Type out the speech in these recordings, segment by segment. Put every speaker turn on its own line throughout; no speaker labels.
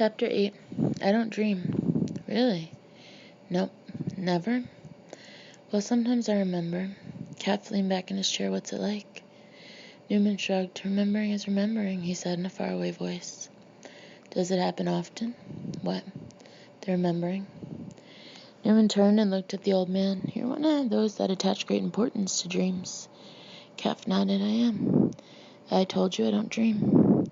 Chapter 8. I don't dream. Really? Nope. Never? Well, sometimes I remember. Cap leaned back in his chair. What's it like? Newman shrugged. Remembering is remembering, he said in a faraway voice. Does it happen often? What? The remembering? Newman turned and looked at the old man. You're one of those that attach great importance to dreams. Cap nodded. I am. I told you I don't dream.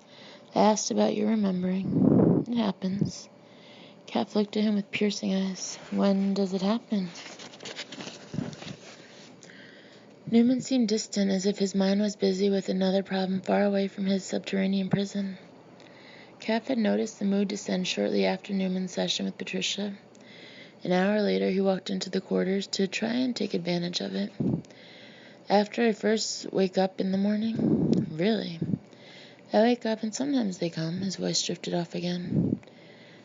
I asked about your remembering. It happens. Cap looked at him with piercing eyes. When does it happen? Newman seemed distant, as if his mind was busy with another problem far away from his subterranean prison. Cap had noticed the mood descend shortly after Newman's session with Patricia. An hour later, he walked into the quarters to try and take advantage of it. After I first wake up in the morning? Really? I wake up and sometimes they come. His voice drifted off again.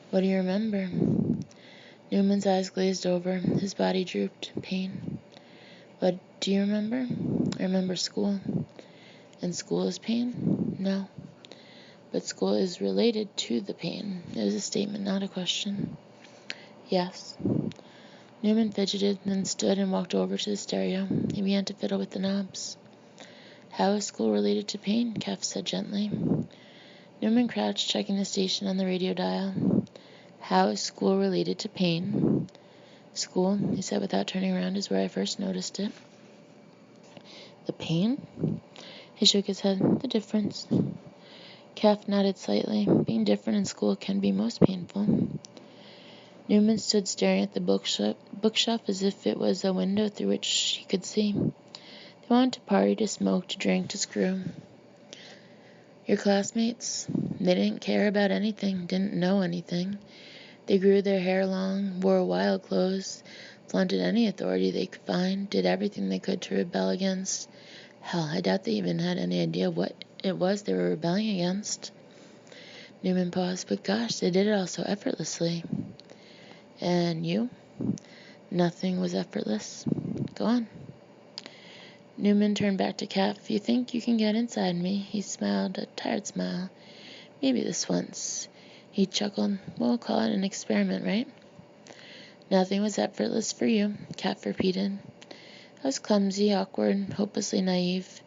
What do you remember? Newman's eyes glazed over. His body drooped. Pain. What do you remember? I remember school. And school is pain? No. But school is related to the pain. It was a statement, not a question. Yes. Newman fidgeted, then stood and walked over to the stereo. He began to fiddle with the knobs. How is school related to pain? Cap said gently. Newman crouched, checking the station on the radio dial. How is school related to pain? School, he said without turning around, is where I first noticed it. The pain? He shook his head. The difference. Cap nodded slightly. Being different in school can be most painful. Newman stood staring at the bookshelf as if it was a window through which he could see. They wanted to party, to smoke, to drink, to screw. Your classmates? They didn't care about anything, didn't know anything. They grew their hair long, wore wild clothes, flaunted any authority they could find, did everything they could to rebel against. Hell, I doubt they even had any idea what it was they were rebelling against. Newman paused. But gosh, they did it all so effortlessly. And you? Nothing was effortless. Go on. Newman turned back to Cap. You think you can get inside me? He smiled, a tired smile. Maybe this once. He chuckled. We'll call it an experiment, right? Nothing was effortless for you, Cap repeated. I was clumsy, awkward, hopelessly naive,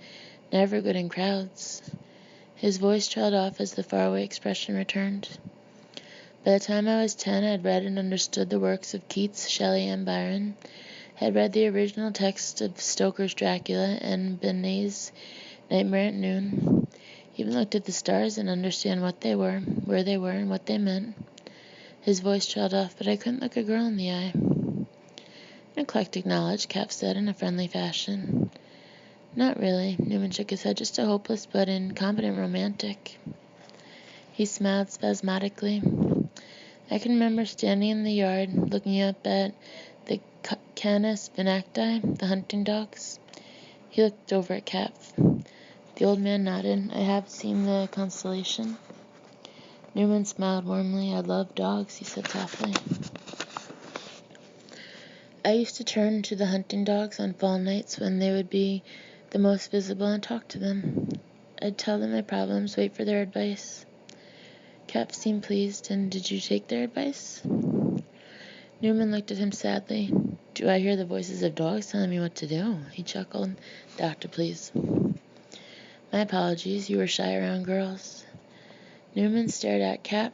never good in crowds. His voice trailed off as the faraway expression returned. By the time I was 10, I had read and understood the works of Keats, Shelley, and Byron, had read the original text of Stoker's Dracula and Benet's Nightmare at Noon, even looked at the stars and understand what they were, where they were, and what they meant. His voice trailed off, but I couldn't look a girl in the eye. An eclectic knowledge, Cap said in a friendly fashion. Not really, Newman shook his head, just a hopeless but incompetent romantic. He smiled spasmodically. I can remember standing in the yard, looking up at the Canis venacti, the hunting dogs. He looked over at Cap. The old man nodded. I have seen the constellation. Newman smiled warmly. I love dogs, he said softly. I used to turn to the hunting dogs on fall nights when they would be the most visible and talk to them. I'd tell them my problems, wait for their advice. Cap seemed pleased. And did you take their advice? Newman looked at him sadly. Do I hear the voices of dogs telling me what to do? He chuckled. Doctor, please. My apologies. You were shy around girls. Newman stared at Cap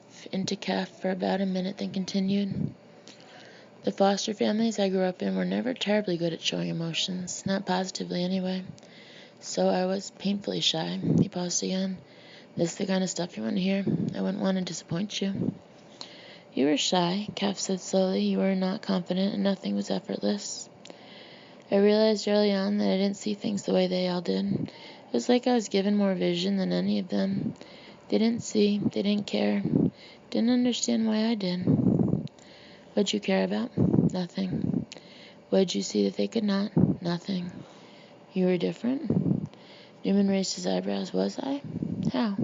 for about a minute, then continued. The foster families I grew up in were never terribly good at showing emotions, not positively anyway. So I was painfully shy. He paused again. This is the kind of stuff you want to hear. I wouldn't want to disappoint you. You were shy, Cap said slowly. You were not confident, and nothing was effortless. I realized early on that I didn't see things the way they all did. It was like I was given more vision than any of them. They didn't see, they didn't care, didn't understand why I did. What'd you care about? Nothing. What'd you see that they could not? Nothing. You were different? Newman raised his eyebrows. Was I? How?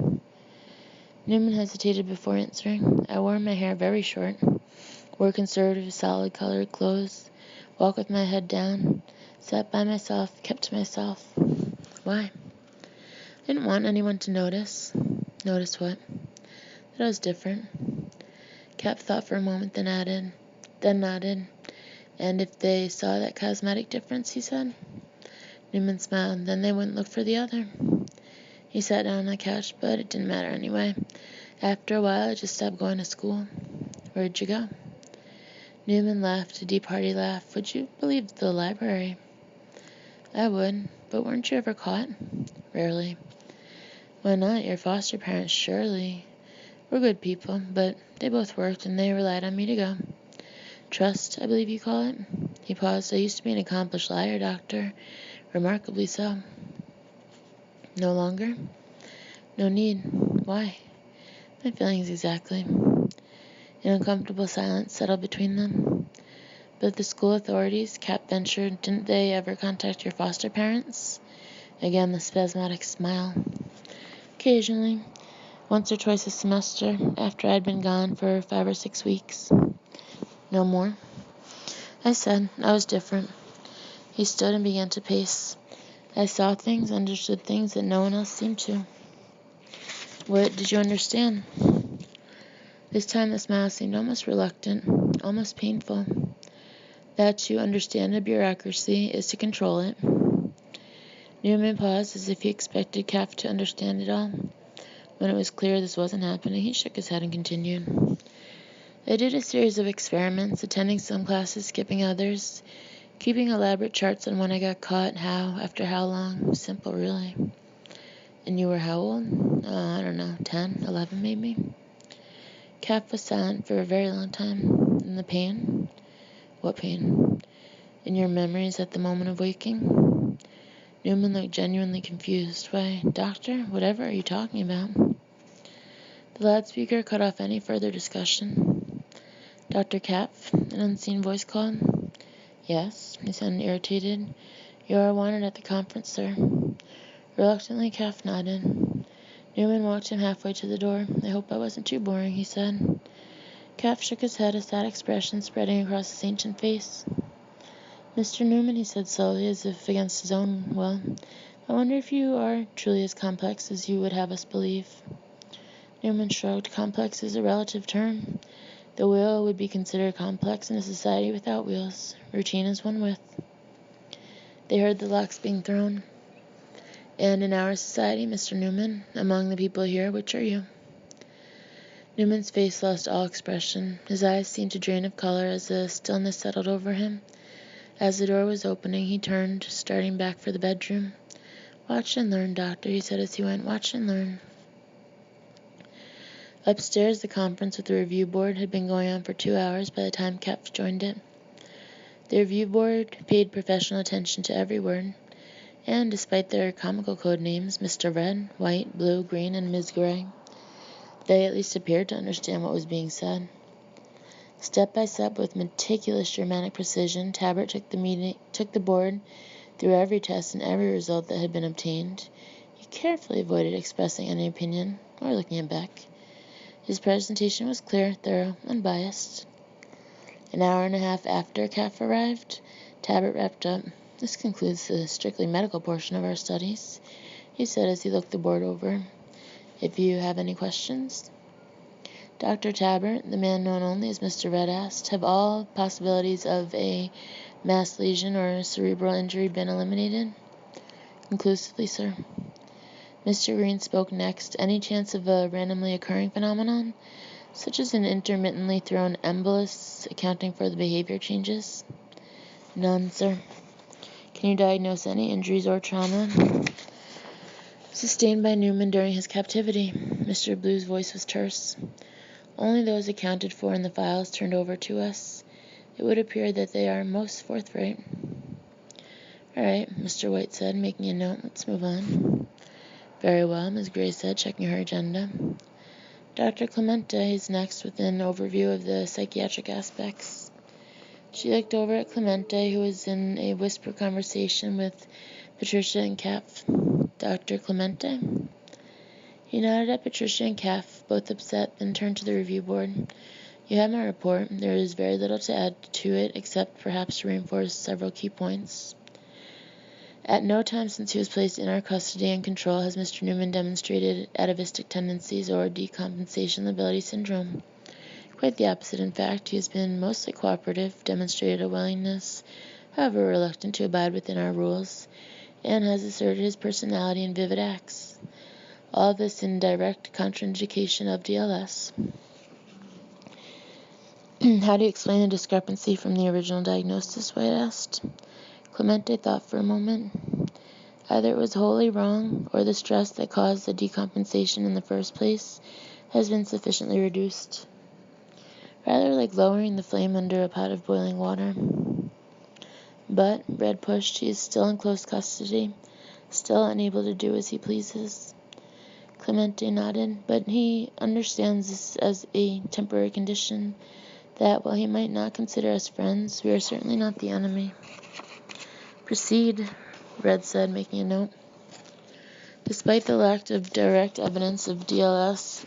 Newman hesitated before answering. I wore my hair very short, wore conservative, solid-colored clothes, walked with my head down, sat by myself, kept to myself. Why? I didn't want anyone to notice. Notice what? That I was different. Cap thought for a moment, then nodded. And if they saw that cosmetic difference, he said. Newman smiled. Then they wouldn't look for the other. He sat down on the couch, but it didn't matter anyway. After a while, I just stopped going to school. Where'd you go? Newman laughed, a deep, hearty laugh. Would you believe the library? I would, but weren't you ever caught? Rarely. Why not? Your foster parents surely were good people, but they both worked, and they relied on me to go. Trust, I believe you call it. He paused. I used to be an accomplished liar, Doctor. Remarkably so. No longer? No need. Why? My feelings exactly. An uncomfortable silence settled between them. But the school authorities, Cap ventured, didn't they ever contact your foster parents? Again, the spasmodic smile. Occasionally. Once or twice a semester, after I'd been gone for 5 or 6 weeks. No more? I said. I was different. He stood and began to pace. I saw things, understood things that no one else seemed to. What did you understand? This time the smile seemed almost reluctant, almost painful. That to understand a bureaucracy is to control it. Newman paused as if he expected Cap to understand it all. When it was clear this wasn't happening, he shook his head and continued. I did a series of experiments, attending some classes, skipping others, keeping elaborate charts on when I got caught, how, after how long. Simple, really. And you were how old? I don't know, 10, 11 maybe? Cap was silent for a very long time. And the pain? What pain? In your memories at the moment of waking? Newman looked genuinely confused. Why, Doctor, whatever are you talking about? The loudspeaker cut off any further discussion. Dr. Cap, an unseen voice called. Yes, he sounded irritated. You are wanted at the conference, sir. Reluctantly, Cap nodded. Newman walked him halfway to the door. I hope I wasn't too boring, he said. Cap shook his head, a sad expression spreading across his ancient face. Mr. Newman, he said slowly, as if against his own will, I wonder if you are truly as complex as you would have us believe. Newman shrugged. Complex is a relative term. The wheel would be considered complex in a society without wheels. Routine is one with. They heard the locks being thrown. And in our society, Mr. Newman, among the people here, which are you? Newman's face lost all expression. His eyes seemed to drain of color as a stillness settled over him. As the door was opening, he turned, starting back for the bedroom. Watch and learn, Doctor, he said as he went. Watch and learn. Upstairs, the conference with the review board had been going on for 2 hours by the time Cap joined it. The review board paid professional attention to every word, and despite their comical code names, Mr. Red, White, Blue, Green, and Ms. Gray, they at least appeared to understand what was being said. Step by step, with meticulous Germanic precision, Tabbert took the board through every test and every result that had been obtained. He carefully avoided expressing any opinion or looking it back. His presentation was clear, thorough, unbiased. An hour and a half after Cap arrived, Tabbert wrapped up. This concludes the strictly medical portion of our studies, he said as he looked the board over. If you have any questions? Dr. Tabbert, the man known only as Mr. Red, asked, have all possibilities of a mass lesion or cerebral injury been eliminated? Conclusively, sir. Mr. Green spoke next. Any chance of a randomly occurring phenomenon, such as an intermittently thrown embolus accounting for the behavior changes? None, sir. Can you diagnose any injuries or trauma sustained by Newman during his captivity? Mr. Blue's voice was terse. Only those accounted for in the files turned over to us. It would appear that they are most forthright. All right, Mr. White said, making a note. Let's move on. Very well, Ms. Gray said, checking her agenda. Dr. Clemente is next with an overview of the psychiatric aspects. She looked over at Clemente, who was in a whisper conversation with Patricia and Cap. Dr. Clemente? He nodded at Patricia and Cap, both upset, then turned to the review board. You have my report. There is very little to add to it, except perhaps to reinforce several key points. At no time since he was placed in our custody and control has Mr. Newman demonstrated atavistic tendencies or decompensation lability syndrome. Quite the opposite, in fact. He has been mostly cooperative, demonstrated a willingness, however reluctant, to abide within our rules, and has asserted his personality in vivid acts. All this in direct contraindication of DLS. How do you explain the discrepancy from the original diagnosis? White asked. Clemente thought for a moment. Either it was wholly wrong, or the stress that caused the decompensation in the first place has been sufficiently reduced. Rather like lowering the flame under a pot of boiling water. But, Red pushed, he is still in close custody, still unable to do as he pleases. Clemente nodded, but he understands this as a temporary condition, that while he might not consider us friends, we are certainly not the enemy. Proceed, Red said, making a note. Despite the lack of direct evidence of DLS,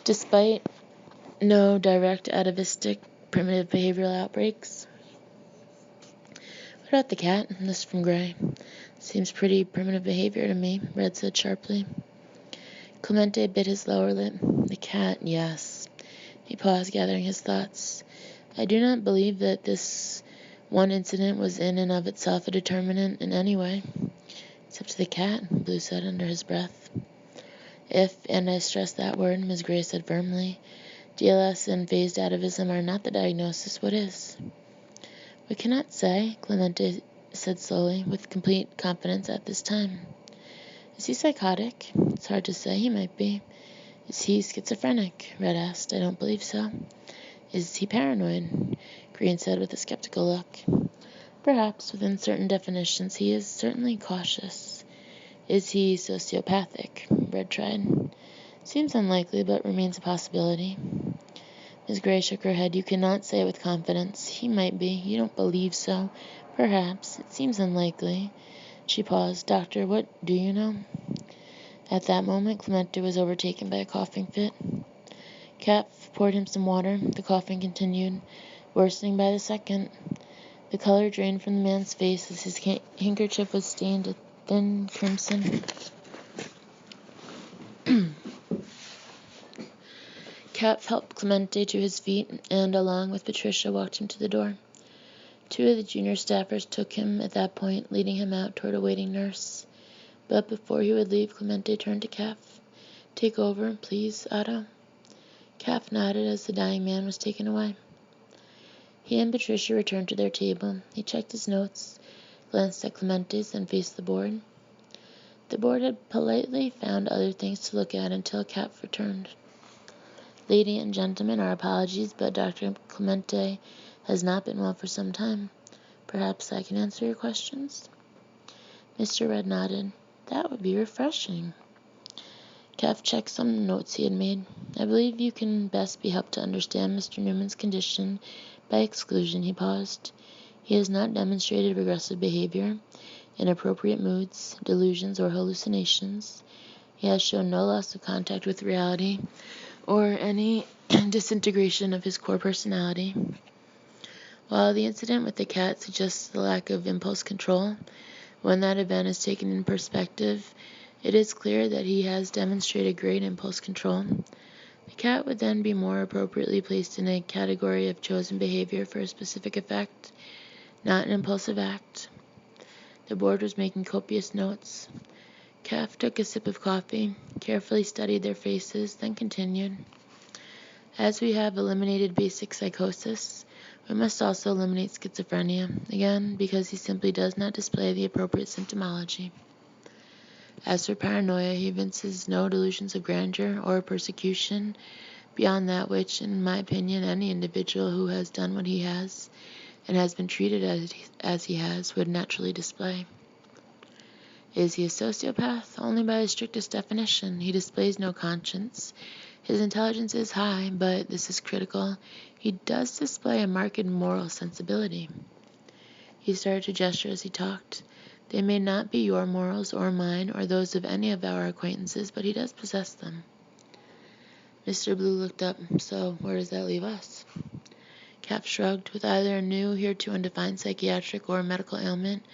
despite no direct atavistic primitive behavioral outbreaks. What about the cat? This from Gray. Seems pretty primitive behavior to me, Red said sharply. Clemente bit his lower lip. The cat, yes. He paused, gathering his thoughts. I do not believe that this one incident was in and of itself a determinant in any way. Except the cat, Blue said under his breath. If, and I stress that word, Ms. Gray said firmly, DLS and phased atavism are not the diagnosis, what is? We cannot say, Clemente said slowly, with complete confidence at this time. Is he psychotic? It's hard to say, he might be. Is he schizophrenic? Red asked. I don't believe so. Is he paranoid? Green said with a skeptical look. Perhaps, within certain definitions, he is certainly cautious. Is he sociopathic? Red tried. Seems unlikely, but remains a possibility. Ms. Gray shook her head. You cannot say with confidence. He might be. You don't believe so. Perhaps. It seems unlikely. She paused. Doctor, what do you know? At that moment, Clemente was overtaken by a coughing fit. Cap poured him some water. The coughing continued, worsening by the second. The color drained from the man's face as his handkerchief was stained a thin crimson. Cap helped Clemente to his feet and, along with Patricia, walked him to the door. Two of the junior staffers took him at that point, leading him out toward a waiting nurse. But before he would leave, Clemente turned to Cap. Take over, please, Otto. Cap nodded as the dying man was taken away. He and Patricia returned to their table. He checked his notes, glanced at Clemente's, and faced the board. The board had politely found other things to look at until Cap returned. Lady and gentlemen, our apologies, but Dr. Clemente has not been well for some time. Perhaps I can answer your questions? Mr. Red nodded. That would be refreshing. Cap checked some notes he had made. I believe you can best be helped to understand Mr. Newman's condition by exclusion. He paused. He has not demonstrated regressive behavior, inappropriate moods, delusions, or hallucinations. He has shown no loss of contact with reality or any disintegration of his core personality. While the incident with the cat suggests the lack of impulse control, when that event is taken in perspective, it is clear that he has demonstrated great impulse control. The cat would then be more appropriately placed in a category of chosen behavior for a specific effect, not an impulsive act. The board was making copious notes. Calf took a sip of coffee, carefully studied their faces, then continued. As we have eliminated basic psychosis, we must also eliminate schizophrenia, again, because he simply does not display the appropriate symptomology. As for paranoia, he evinces no delusions of grandeur or persecution beyond that which, in my opinion, any individual who has done what he has and has been treated as he has would naturally display. Is he a sociopath? Only by the strictest definition. He displays no conscience. His intelligence is high, but, this is critical, he does display a marked moral sensibility. He started to gesture as he talked. They may not be your morals or mine or those of any of our acquaintances, but he does possess them. Mr. Blue looked up. So, where does that leave us? Cap shrugged. With either a new, hereto undefined psychiatric or medical ailment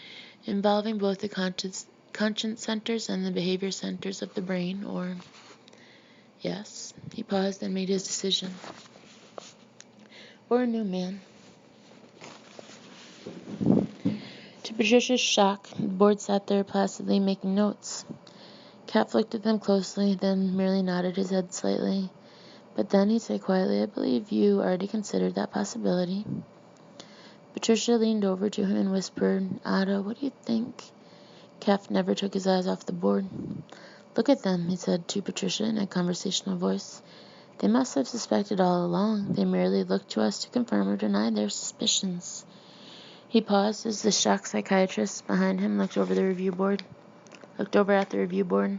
involving both the conscience centers and the behavior centers of the brain, or... Yes. He paused and made his decision. or a new man. To Patricia's shock, the board sat there placidly making notes. Cap looked at them closely, then merely nodded his head slightly. But then he said quietly, "I believe you already considered that possibility." Patricia leaned over to him and whispered, "Otto, what do you think?" Cap never took his eyes off the board. "Look at them," he said to Patricia in a conversational voice. "They must have suspected all along. They merely looked to us to confirm or deny their suspicions." He paused as the shocked psychiatrist behind him looked over at the review board.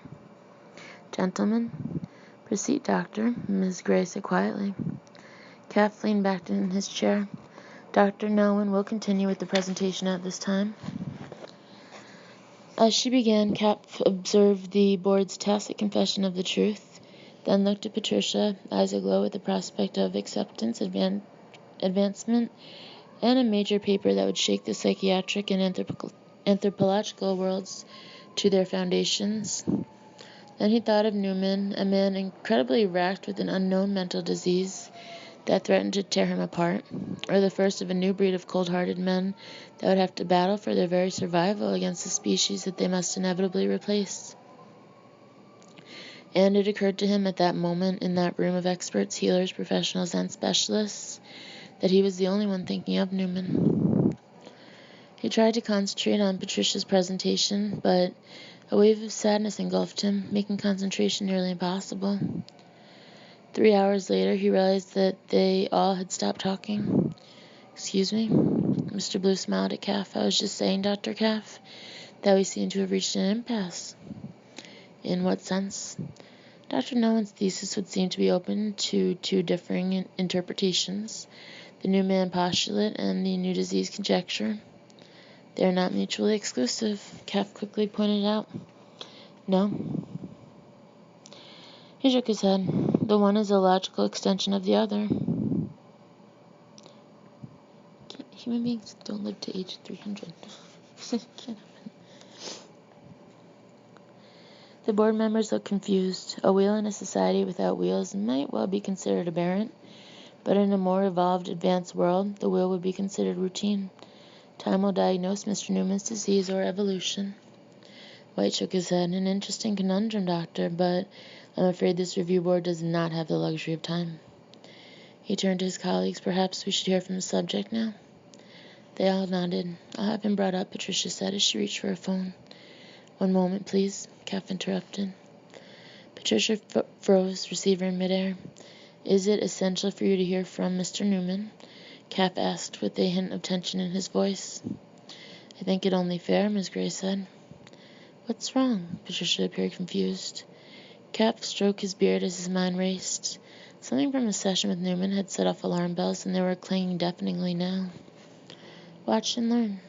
"Gentlemen." "Proceed, doctor," Ms. Gray said quietly. Cap leaned back in his chair. "Dr. Newman will continue with the presentation at this time." As she began, Cap observed the board's tacit confession of the truth, then looked at Patricia, eyes aglow with the prospect of acceptance, advancement, and a major paper that would shake the psychiatric and anthropological worlds to their foundations. Then he thought of Newman, a man incredibly racked with an unknown mental disease that threatened to tear him apart, or the first of a new breed of cold-hearted men that would have to battle for their very survival against the species that they must inevitably replace. And it occurred to him at that moment, in that room of experts, healers, professionals, and specialists, that he was the only one thinking of Newman. He tried to concentrate on Patricia's presentation, but a wave of sadness engulfed him, making concentration nearly impossible. 3 hours later, he realized that they all had stopped talking. "Excuse me?" Mr. Blue smiled at Caff. "I was just saying, Dr. Caff, that we seem to have reached an impasse." "In what sense?" "Dr. Newman's thesis would seem to be open to two differing interpretations, the new man postulate and the new disease conjecture." "They are not mutually exclusive," Caff quickly pointed out. "No." He shook his head. "The one is a logical extension of the other." Human beings don't live to age 300. Can't happen. The board members looked confused. A wheel in a society without wheels might well be considered aberrant, but in a more evolved, advanced world, the wheel would be considered routine. Time will diagnose Mr. Newman's disease or evolution. White shook his head. "An interesting conundrum, doctor, but I'm afraid this review board does not have the luxury of time." He turned to his colleagues. "Perhaps we should hear from the subject now." They all nodded. "I'll have him brought up," Patricia said as she reached for her phone. "One moment, please," Cap interrupted. Patricia froze, receiver in midair. "Is it essential for you to hear from Mr. Newman?" Cap asked with a hint of tension in his voice. "I think it only fair," Ms. Gray said. "What's wrong?" Patricia appeared confused. Cap stroked his beard as his mind raced. Something from his session with Newman had set off alarm bells, and they were clanging deafeningly now. "Watch and learn."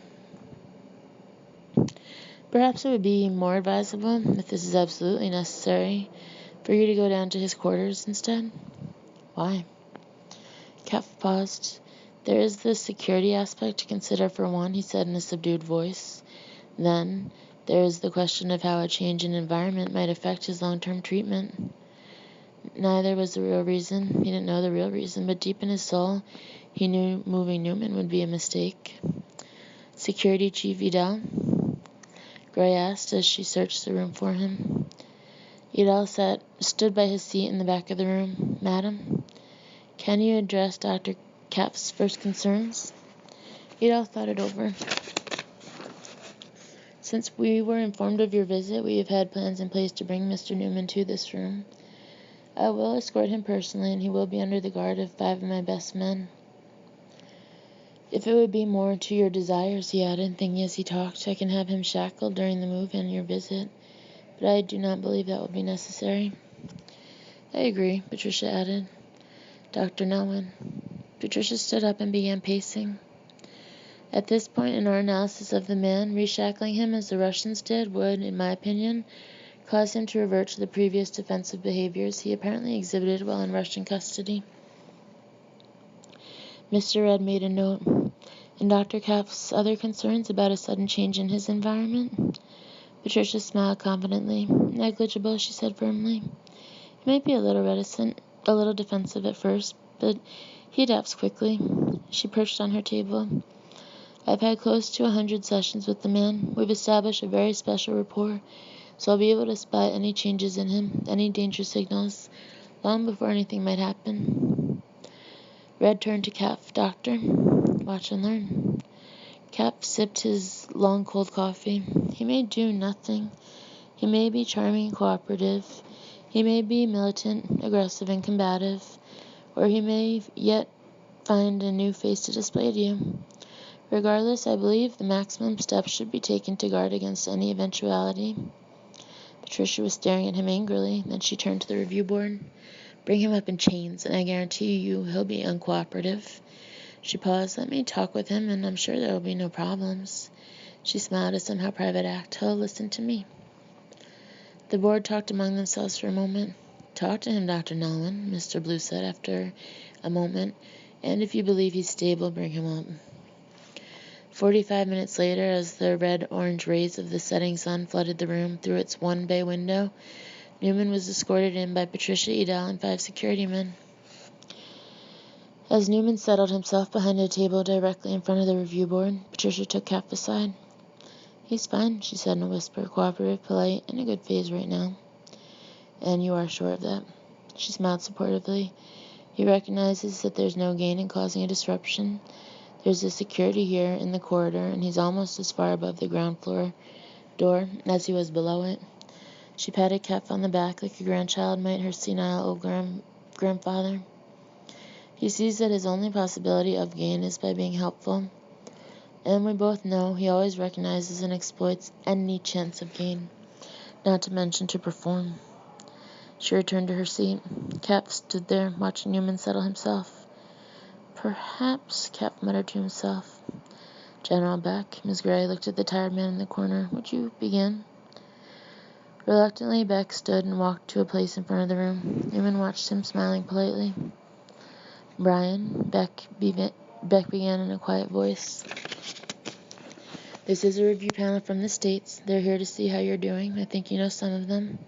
"Perhaps it would be more advisable, if this is absolutely necessary, for you to go down to his quarters instead." "Why?" Cap paused. "There is the security aspect to consider for one," he said in a subdued voice. "Then there is the question of how a change in environment might affect his long-term treatment." Neither was the real reason. He didn't know the real reason, but deep in his soul, he knew moving Newman would be a mistake. "Security Chief Edel?" Gray asked as she searched the room for him. Edel stood by his seat in the back of the room. "Madam, can you address Dr. Cap's first concerns?" Edel thought it over. "Since we were informed of your visit, we have had plans in place to bring Mr. Newman to this room. I will escort him personally, and he will be under the guard of 5 of my best men. If it would be more to your desires," he added, thinking as he talked, "I can have him shackled during the move and your visit, but I do not believe that will be necessary." "I agree," Patricia added. "Dr. Newman." Patricia stood up and began pacing. "At this point in our analysis of the man, reshackling him as the Russians did would, in my opinion, cause him to revert to the previous defensive behaviors he apparently exhibited while in Russian custody." Mr. Red made a note. "And Dr. Cap's other concerns about a sudden change in his environment?" Patricia smiled confidently. "Negligible," she said firmly. "He might be a little reticent, a little defensive at first, but He adapts quickly. She perched on her table. I've had close to 100 sessions with the man. We've established a very special rapport, so I'll be able to spot any changes in him, any danger signals, long before anything might happen. Red turned to Cap. Doctor, watch and learn. Cap sipped his long cold coffee. He may do nothing. He may be charming and cooperative. He may be militant, aggressive, and combative. Or he may yet find a new face to display to you. Regardless, I believe the maximum steps should be taken to guard against any eventuality. Patricia was staring at him angrily. Then she turned to the review board. Bring him up in chains, and I guarantee you he'll be uncooperative. She paused. Let me talk with him, and I'm sure there will be no problems. She smiled a somehow private act. He'll listen to me. The board talked among themselves for a moment. Talk to him, Dr. Newman, Mr. Blue said after a moment, and if you believe he's stable, bring him up. 45 minutes later, as the red-orange rays of the setting sun flooded the room through its one bay window, Newman was escorted in by Patricia Edel and 5 security men. As Newman settled himself behind a table directly in front of the review board, Patricia took Cap aside. He's fine, she said in a whisper, cooperative, polite, in a good phase right now. And you are sure of that? She smiled supportively. He recognizes that there's no gain in causing a disruption. There's a security here in the corridor, and he's almost as far above the ground floor door as he was below it. She patted Cap on the back like a grandchild might her senile old grandfather. He sees that his only possibility of gain is by being helpful, and we both know he always recognizes and exploits any chance of gain, not to mention to perform. She returned to her seat. Cap stood there, watching Newman settle himself. Perhaps, Cap muttered to himself. General Beck, Miss Gray looked at the tired man in the corner. Would you begin? Reluctantly, Beck stood and walked to a place in front of the room. Newman watched him, smiling politely. Brian, Beck began in a quiet voice. This is a review panel from the States. They're here to see how you're doing. I think you know some of them.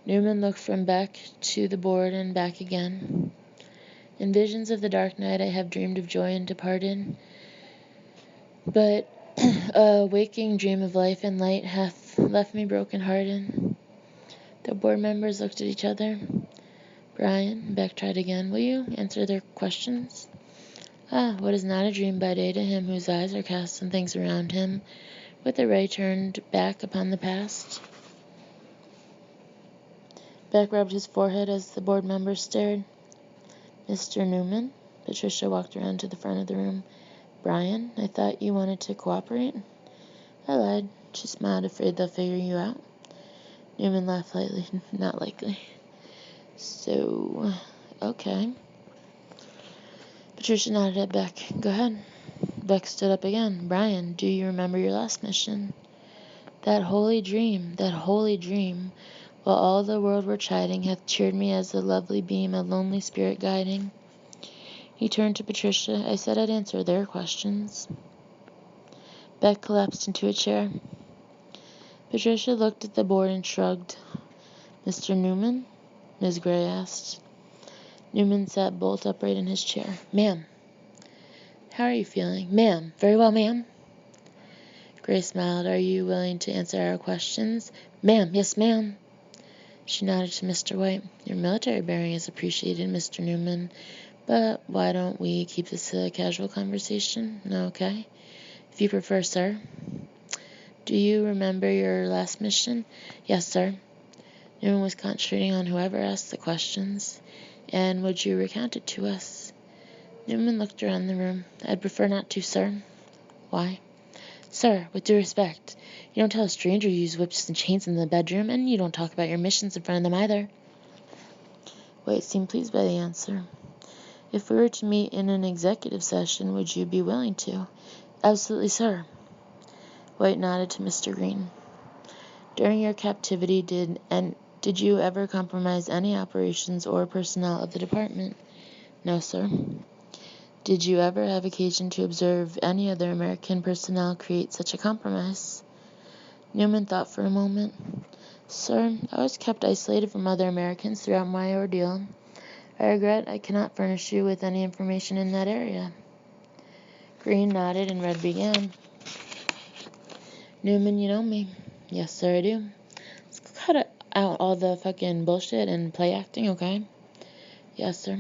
Newman looked from Beck to the board and back again. In visions of the dark night I have dreamed of joy and departed, but a waking dream of life and light hath left me broken-hearted. The board members looked at each other. Brian, Beck tried again, will you answer their questions? What is not a dream by day to him whose eyes are cast on things around him, with a ray turned back upon the past? Beck rubbed his forehead as the board members stared. Mr. Newman? Patricia walked around to the front of the room. Brian, I thought you wanted to cooperate? I lied. She smiled, afraid they'll figure you out. Newman laughed lightly. Not likely. So, okay. Patricia nodded at Beck. Go ahead. Beck stood up again. Brian, do you remember your last mission? That holy dream, while all the world were chiding, hath cheered me as a lovely beam, a lonely spirit guiding. He turned to Patricia. I said I'd answer their questions. Beck collapsed into a chair. Patricia looked at the board and shrugged. Mr. Newman? Ms. Gray asked. Newman sat bolt upright in his chair. Ma'am. How are you feeling? Ma'am. Very well, ma'am. Gray smiled. Are you willing to answer our questions? Ma'am. Yes, ma'am. She nodded to Mr. White. Your military bearing is appreciated, Mr. Newman, but why don't we keep this a casual conversation? Okay. If you prefer, sir. Do you remember your last mission? Yes, sir. Newman was concentrating on whoever asked the questions. And would you recount it to us? Newman looked around the room. I'd prefer not to, sir. Why? Sir, with due respect, you don't tell a stranger you use whips and chains in the bedroom, and you don't talk about your missions in front of them either. White seemed pleased by the answer. If we were to meet in an executive session, would you be willing to? Absolutely, sir. White nodded to Mr. Green. During your captivity, did you ever compromise any operations or personnel of the department? No, sir. Did you ever have occasion to observe any other American personnel create such a compromise? Newman thought for a moment. Sir, I was kept isolated from other Americans throughout my ordeal. I regret I cannot furnish you with any information in that area. Green nodded and Red began. Newman, you know me. Yes, sir, I do. Let's cut out all the fucking bullshit and play acting, okay? Yes, sir.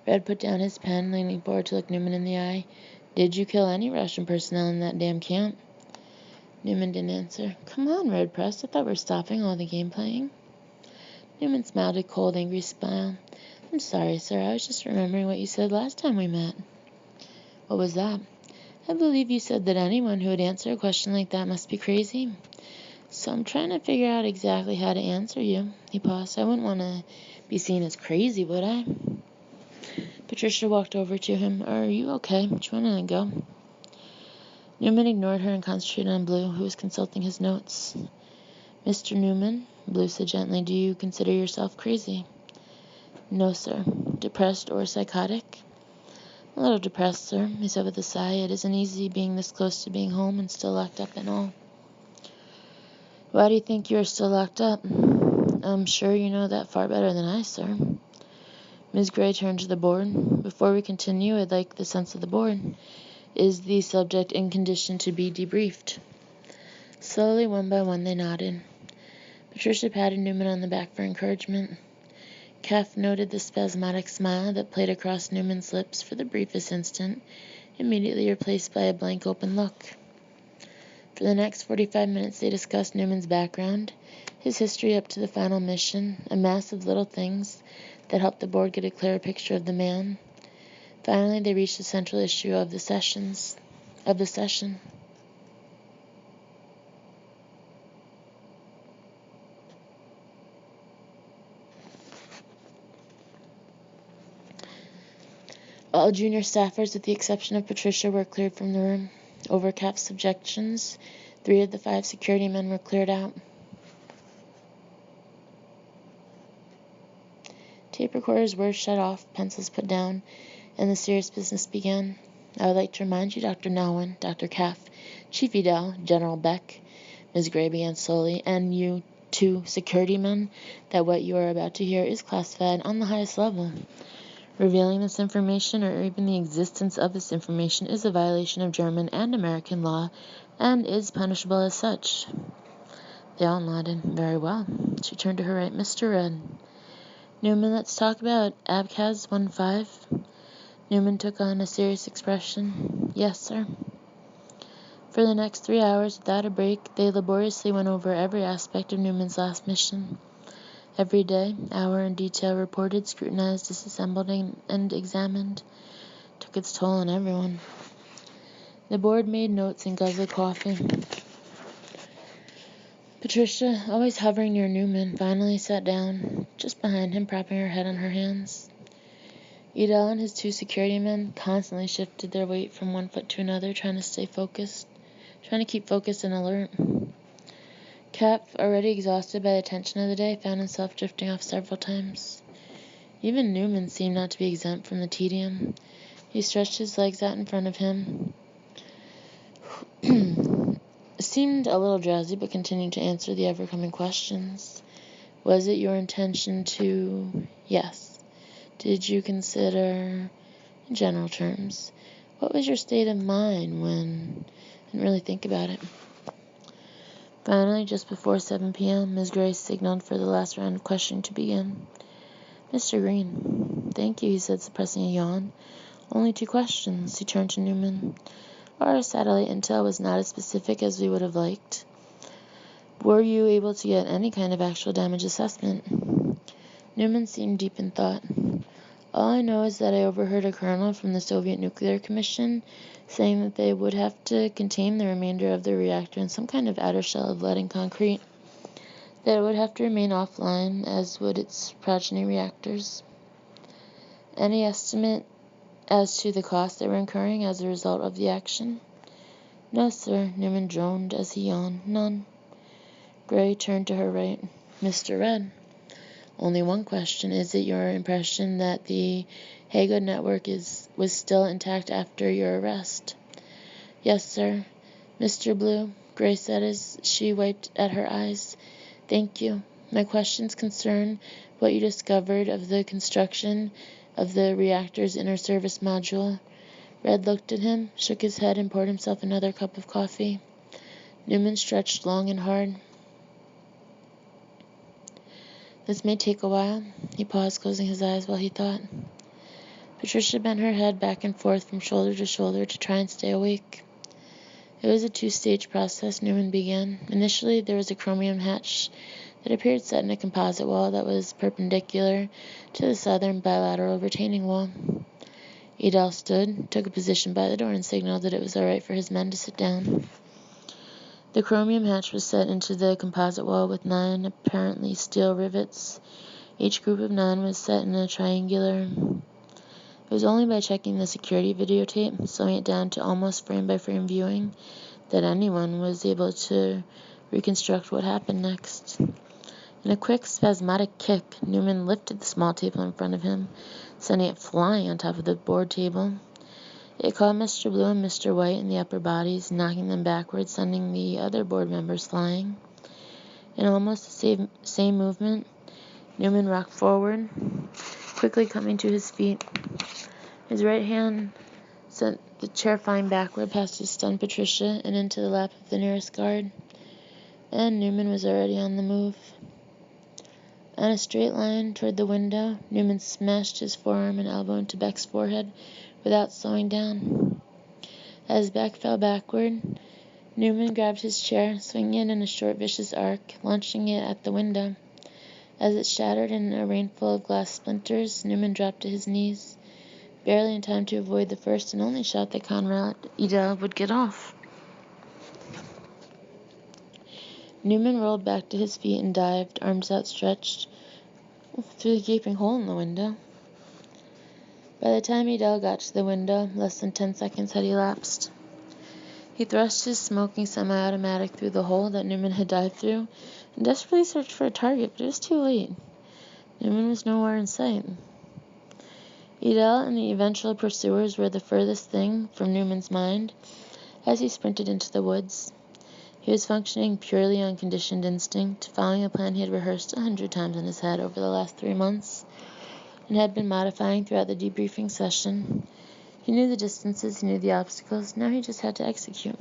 Red put down his pen, leaning forward to look Newman in the eye. Did you kill any Russian personnel in that damn camp? Newman didn't answer. Come on, Red pressed. I thought we were stopping all the game playing. Newman smiled a cold, angry smile. I'm sorry, sir. I was just remembering what you said last time we met. What was that? I believe you said that anyone who would answer a question like that must be crazy. So I'm trying to figure out exactly how to answer you. He paused. I wouldn't want to be seen as crazy, would I? Patricia walked over to him. Are you okay? Do you want to go? Newman ignored her and concentrated on Blue, who was consulting his notes. Mr. Newman, Blue said gently, do you consider yourself crazy? No, sir. Depressed or psychotic? A little depressed, sir, he said with a sigh. It isn't easy being this close to being home and still locked up and all. Why do you think you are still locked up? I'm sure you know that far better than I, sir. Ms. Gray turned to the board. Before we continue, I'd like the sense of the board. Is the subject in condition to be debriefed? Slowly, one by one, they nodded. Patricia patted Newman on the back for encouragement. Kath noted the spasmodic smile that played across Newman's lips for the briefest instant, immediately replaced by a blank open look. For the next 45 minutes they discussed Newman's background, his history up to the final mission, a mass of little things that helped the board get a clearer picture of the man. Finally, they reached the central issue of the session. All junior staffers, with the exception of Patricia, were cleared from the room. Over Cap's objections, 3 of the 5 security men were cleared out. Tape recorders were shut off, pencils put down, and the serious business began. I would like to remind you, Dr. Nowin, Dr. Caff, Chief Edel, General Beck, Ms. Gray began slowly, and you 2 security men, that what you are about to hear is classified on the highest level. Revealing this information, or even the existence of this information, is a violation of German and American law, and is punishable as such. They all nodded. Very well. She turned to her right. Mr. Red. Newman, let's talk about Abkhaz 1-5. Newman took on a serious expression. Yes, sir. For the next 3 hours, without a break, they laboriously went over every aspect of Newman's last mission. Every day, hour in detail reported, scrutinized, disassembled, and examined. Took its toll on everyone. The board made notes and guzzled coffee. Patricia, always hovering near Newman, finally sat down, just behind him, propping her head on her hands. Edel and his 2 security men constantly shifted their weight from one foot to another, trying to keep focused and alert. Cap, already exhausted by the tension of the day, found himself drifting off several times. Even Newman seemed not to be exempt from the tedium. He stretched his legs out in front of him, seemed a little drowsy, but continued to answer the ever-coming questions. Was it your intention to... Yes. Did you consider... In general terms, what was your state of mind when... Didn't really think about it. Finally, just before 7 p.m., Ms. Gray signaled for the last round of questioning to begin. Mr. Green. Thank you, he said, suppressing a yawn. Only 2 questions. He turned to Newman. Our satellite intel was not as specific as we would have liked. Were you able to get any kind of actual damage assessment? Newman seemed deep in thought. All I know is that I overheard a colonel from the Soviet Nuclear Commission saying that they would have to contain the remainder of the reactor in some kind of outer shell of lead and concrete, that it would have to remain offline, as would its progeny reactors. Any estimate as to the cost they were incurring as a result of the action? No, sir, Newman droned as he yawned. None. Gray turned to her right. Mr. Red. Only one question. Is it your impression that the Hago network was still intact after your arrest? Yes, sir. Mr. Blue, Gray said as she wiped at her eyes. Thank you. My questions concern what you discovered of the construction of the reactor's inner service module. Red looked at him, shook his head, and poured himself another cup of coffee. Newman stretched long and hard. This may take a while. He paused, closing his eyes while he thought. Patricia bent her head back and forth from shoulder to shoulder to try and stay awake. It was a two-stage process, Newman began. Initially, there was a chromium hatch that appeared set in a composite wall that was perpendicular to the southern bilateral retaining wall. Edel stood, took a position by the door, and signaled that it was all right for his men to sit down. The chromium hatch was set into the composite wall with 9 apparently steel rivets. Each group of 9 was set in a triangular. It was only by checking the security videotape, slowing it down to almost frame-by-frame viewing, that anyone was able to reconstruct what happened next. In a quick, spasmodic kick, Newman lifted the small table in front of him, sending it flying on top of the board table. It caught Mr. Blue and Mr. White in the upper bodies, knocking them backwards, sending the other board members flying. In almost the same movement, Newman rocked forward, quickly coming to his feet. His right hand sent the chair flying backward past his stunned Patricia and into the lap of the nearest guard. And Newman was already on the move. On a straight line toward the window, Newman smashed his forearm and elbow into Beck's forehead without slowing down. As Beck fell backward, Newman grabbed his chair, swinging it in a short, vicious arc, launching it at the window. As it shattered in a rainfall of glass splinters, Newman dropped to his knees, barely in time to avoid the first and only shot that Conrad Edel would get off. Newman rolled back to his feet and dived, arms outstretched, through the gaping hole in the window. By the time Edel got to the window, less than 10 seconds had elapsed. He thrust his smoking semi-automatic through the hole that Newman had dived through and desperately searched for a target, but it was too late. Newman was nowhere in sight. Edel and the eventual pursuers were the furthest thing from Newman's mind as he sprinted into the woods. He was functioning purely on conditioned instinct, following a plan he had rehearsed 100 times in his head over the last 3 months, and had been modifying throughout the debriefing session. He knew the distances, he knew the obstacles, now he just had to execute.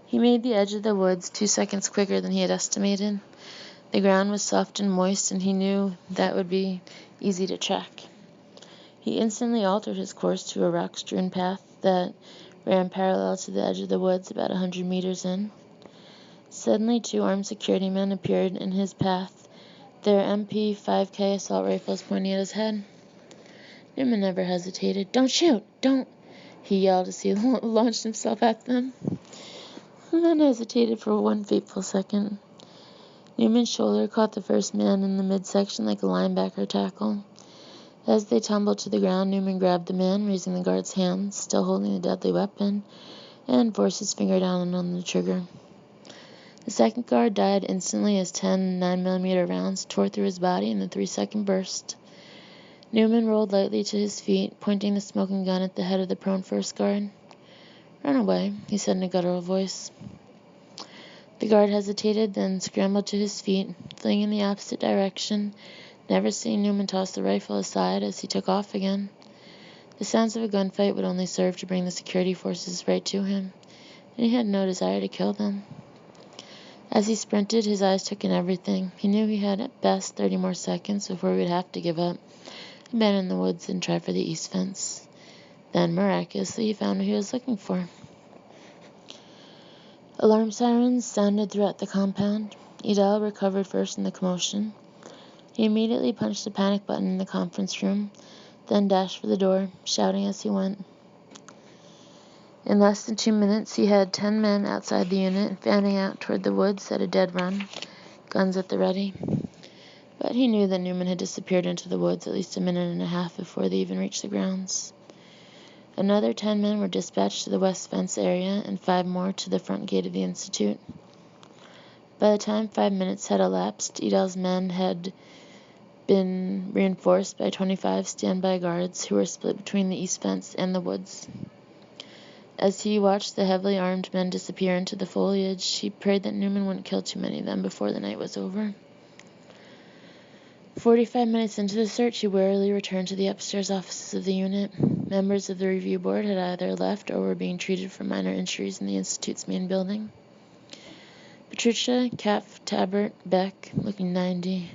He made the edge of the woods 2 seconds quicker than he had estimated. The ground was soft and moist, and he knew that would be easy to track. He instantly altered his course to a rock-strewn path that ran parallel to the edge of the woods about 100 meters in. Suddenly, 2 armed security men appeared in his path, their MP-5K assault rifles pointing at his head. Newman never hesitated. "Don't shoot! Don't!" he yelled as he launched himself at them. None hesitated for one fateful second. Newman's shoulder caught the first man in the midsection like a linebacker tackle. As they tumbled to the ground, Newman grabbed the man, raising the guard's hand, still holding the deadly weapon, and forced his finger down on the trigger. The second guard died instantly as 10 9mm rounds tore through his body in a 3-second burst. Newman rolled lightly to his feet, pointing the smoking gun at the head of the prone first guard. "Run away," he said in a guttural voice. The guard hesitated, then scrambled to his feet, fleeing in the opposite direction, never seeing Newman toss the rifle aside as he took off again. The sounds of a gunfight would only serve to bring the security forces right to him, and he had no desire to kill them. As he sprinted, his eyes took in everything. He knew he had at best 30 more seconds before he would have to give up, abandon the woods, and try for the east fence. Then, miraculously, he found what he was looking for. Alarm sirens sounded throughout the compound. Edel recovered first in the commotion. He immediately punched the panic button in the conference room, then dashed for the door, shouting as he went. In less than 2 minutes, he had 10 men outside the unit, fanning out toward the woods at a dead run, guns at the ready. But he knew that Newman had disappeared into the woods at least a minute and a half before they even reached the grounds. Another 10 men were dispatched to the west fence area, and 5 more to the front gate of the institute. By the time 5 minutes had elapsed, Edel's men had been reinforced by 25 standby guards who were split between the east fence and the woods. As he watched the heavily armed men disappear into the foliage, he prayed that Newman wouldn't kill too many of them before the night was over. 45 minutes into the search, he warily returned to the upstairs offices of the unit. Members of the review board had either left or were being treated for minor injuries in the Institute's main building. Patricia, Kapf, Tabbert, Beck, looking 90,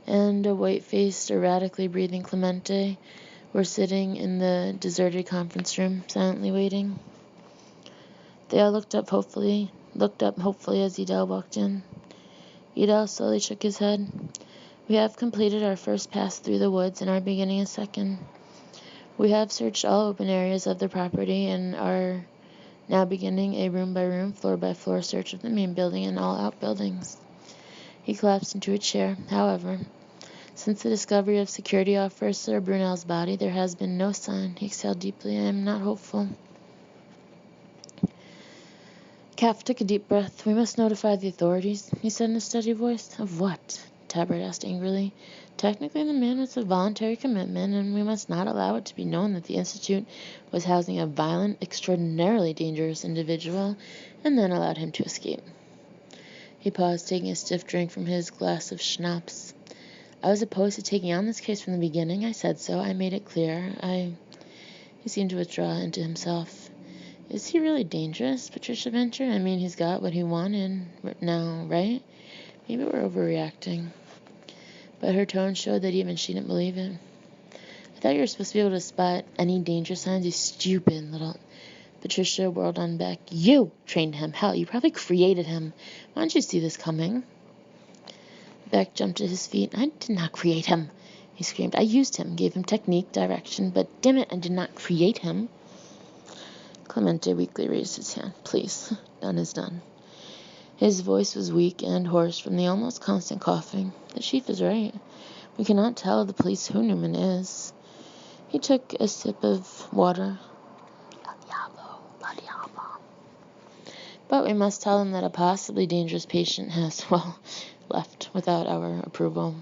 and a white-faced, erratically breathing Clemente were sitting in the deserted conference room, silently waiting. They all looked up hopefully as Edel walked in. Edel slowly shook his head. "We have completed our first pass through the woods and are beginning a second. We have searched all open areas of the property and are now beginning a room-by-room, floor-by-floor search of the main building and all outbuildings." He collapsed into a chair. "However, since the discovery of Security Officer Brunel's body, there has been no sign." He exhaled deeply. "I am not hopeful." Kapf took a deep breath. "We must notify the authorities," he said in a steady voice. "Of what?" Tabbert asked angrily. "Technically, the man was a voluntary commitment, and we must not allow it to be known that the Institute was housing a violent, extraordinarily dangerous individual, and then allowed him to escape." He paused, taking a stiff drink from his glass of schnapps. "I was opposed to taking on this case from the beginning. I said so. I made it clear. He seemed to withdraw into himself. "Is he really dangerous?" Patricia ventured. "I mean, he's got what he wanted now, right? Maybe we're overreacting." But her tone showed that even she didn't believe it. "I thought you were supposed to be able to spot any danger signs, you stupid little—" Patricia whirled on Beck. "You trained him. Hell, you probably created him. Why didn't you see this coming?" Beck jumped to his feet. "I did not create him," he screamed. "I used him, gave him technique, direction, but damn it, I did not create him." Clemente weakly raised his hand. "Please, done is done." His voice was weak and hoarse from the almost constant coughing. "The chief is right. We cannot tell the police who Newman is." He took a sip of water. "La diablo. But we must tell them that a possibly dangerous patient has, left without our approval.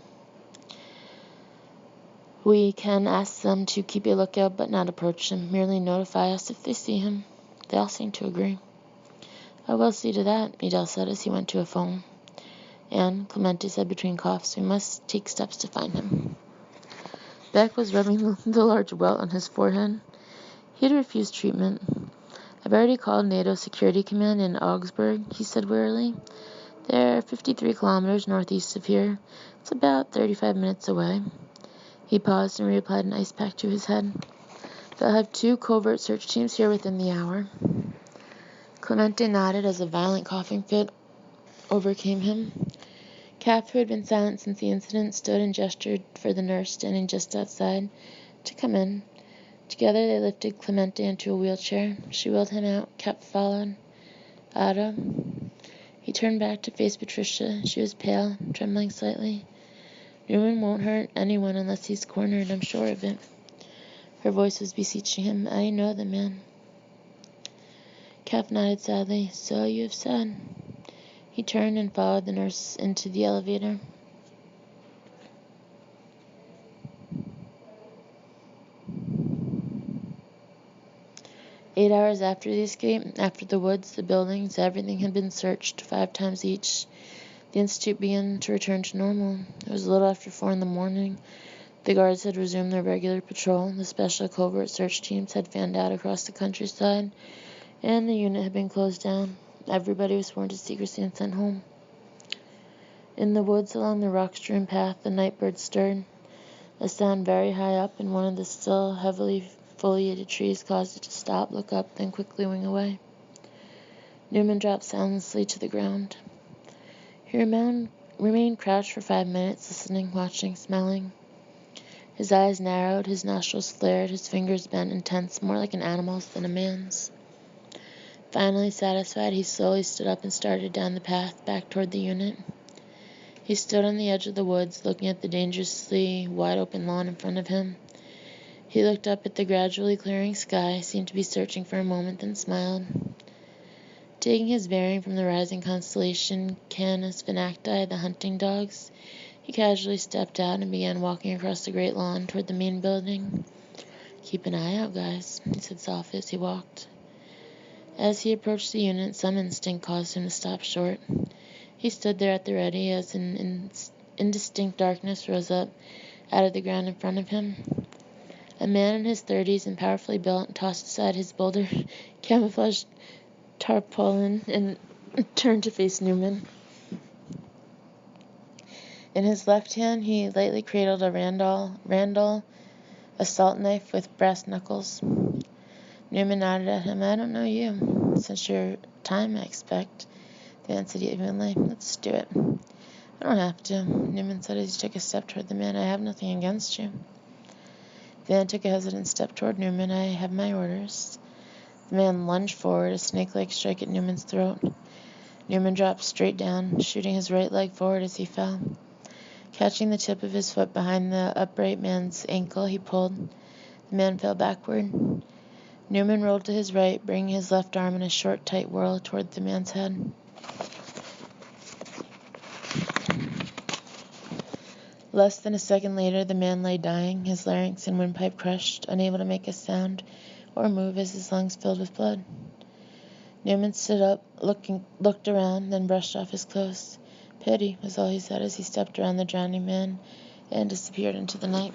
We can ask them to keep a lookout but not approach him. Merely notify us if they see him." They all seemed to agree. "I will see to that," Edel said as he went to a phone. "And," Clemente said between coughs, "we must take steps to find him." Beck was rubbing the large welt on his forehead. He had refused treatment. "I've already called NATO Security Command in Augsburg," he said wearily. "They're 53 kilometers northeast of here. It's about 35 minutes away." He paused and reapplied an ice pack to his head. "They'll have 2 covert search teams here within the hour." Clemente nodded as a violent coughing fit overcame him. Kapf, who had been silent since the incident, stood and gestured for the nurse standing just outside to come in. Together they lifted Clemente into a wheelchair. She wheeled him out. Kapf followed. "Otto." He turned back to face Patricia. She was pale, trembling slightly. "Newman won't hurt anyone unless he's cornered, I'm sure of it." Her voice was beseeching him. "I know the man." Kapf nodded sadly. "So you have said." He turned and followed the nurse into the elevator. Eight hours after the escape, after the woods, the buildings, everything had been searched 5 times each. The Institute began to return to normal. It was a little after 4 in the morning. The guards had resumed their regular patrol. The special covert search teams had fanned out across the countryside, and the unit had been closed down. Everybody was sworn to secrecy and sent home. In the woods along the rock-strewn path, the night bird stirred. A sound very high up in one of the still heavily foliated trees caused it to stop, look up, then quickly wing away. Newman dropped soundlessly to the ground. He remained crouched for 5 minutes, listening, watching, smelling. His eyes narrowed, his nostrils flared, his fingers bent and tense, more like an animal's than a man's. Finally satisfied, he slowly stood up and started down the path, back toward the unit. He stood on the edge of the woods, looking at the dangerously wide-open lawn in front of him. He looked up at the gradually clearing sky, seemed to be searching for a moment, then smiled. Taking his bearing from the rising constellation Canis Venacti, the hunting dogs, he casually stepped out and began walking across the great lawn toward the main building. "Keep an eye out, guys," he said softly as he walked. As he approached the unit, some instinct caused him to stop short. He stood there at the ready as an indistinct darkness rose up out of the ground in front of him. A man in his 30s and powerfully built tossed aside his boulder camouflaged tarpaulin and turned to face Newman. In his left hand, he lightly cradled a Randall assault knife with brass knuckles. Newman nodded at him. "I don't know you. Since your time, I expect," the man said evenly. "Let's do it." "I don't have to," Newman said as he took a step toward the man. "I have nothing against you." The man took a hesitant step toward Newman. "I have my orders." The man lunged forward, a snake-like strike at Newman's throat. Newman dropped straight down, shooting his right leg forward as he fell. Catching the tip of his foot behind the upright man's ankle, he pulled. The man fell backward. Newman rolled to his right, bringing his left arm in a short, tight whirl toward the man's head. Less than a second later, the man lay dying, his larynx and windpipe crushed, unable to make a sound or move as his lungs filled with blood. Newman stood up, looked around, then brushed off his clothes. "Pity," was all he said as he stepped around the drowning man and disappeared into the night.